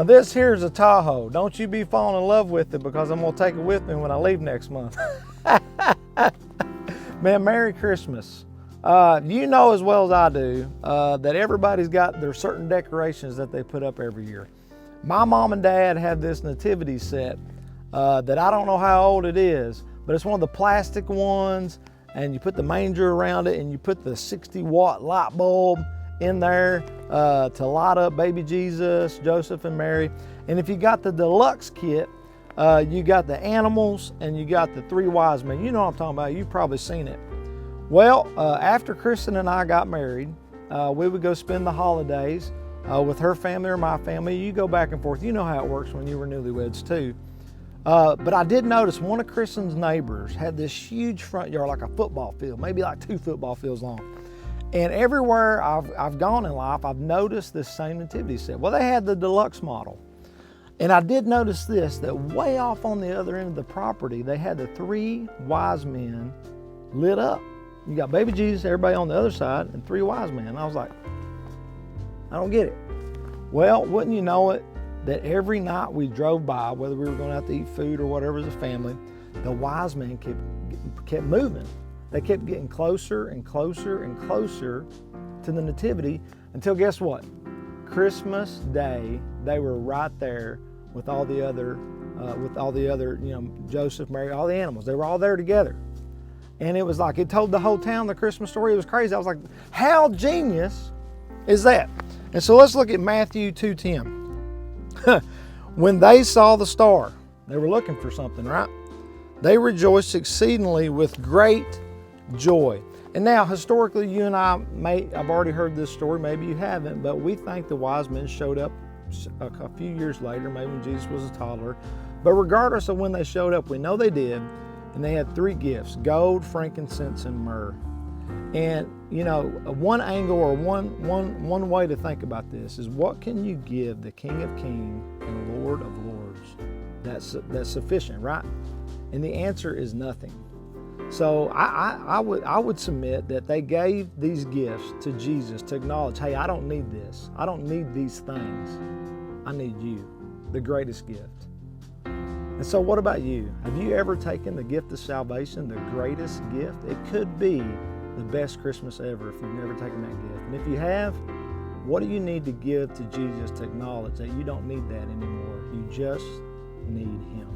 Now this here's a Tahoe. Don't you be falling in love with it, because I'm going to take it with me when I leave next month. Man, Merry Christmas. You know as well as I do that everybody's got their certain decorations that they put up every year. My mom and dad had this nativity set that I don't know how old it is, but it's one of the plastic ones, and you put the manger around it, and you put the 60-watt light bulb in there to light up baby Jesus, Joseph, and Mary. And if you got the deluxe kit, you got the animals and you got the 3 wise men. You know what I'm talking about. You've probably seen it. Well, after Kristen and I got married, we would go spend the holidays with her family or my family. You go back and forth. You know how it works when you were newlyweds too. But I did notice one of Kristen's neighbors had this huge front yard, like a football field, maybe like 2 football fields long. And everywhere I've gone in life, I've noticed this same nativity set. Well, they had the deluxe model. And I did notice this, that way off on the other end of the property, they had the 3 wise men lit up. You got baby Jesus, everybody on the other side, and 3 wise men. And I was like, I don't get it. Well, wouldn't you know it, that every night we drove by, whether we were going out to eat food or whatever as a family, the wise men kept moving. They kept getting closer and closer and closer to the nativity until, guess what? Christmas Day, they were right there with all the other, Joseph, Mary, all the animals. They were all there together. And it was like, it told the whole town the Christmas story. It was crazy. I was like, how genius is that? And so let's look at Matthew 2:10. When they saw the star, they were looking for something, right? They rejoiced exceedingly with great joy. And now, historically, you and I've already heard this story, maybe you haven't, but we think the wise men showed up a few years later, maybe when Jesus was a toddler. But regardless of when they showed up, we know they did, and they had 3 gifts: gold, frankincense, and myrrh. And, one angle or one way to think about this is, what can you give the King of Kings and Lord of Lords that's sufficient, right? And the answer is nothing. So I would submit that they gave these gifts to Jesus to acknowledge, hey, I don't need this. I don't need these things. I need you, the greatest gift. And so what about you? Have you ever taken the gift of salvation, the greatest gift? It could be the best Christmas ever if you've never taken that gift. And if you have, what do you need to give to Jesus to acknowledge that you don't need that anymore? You just need Him.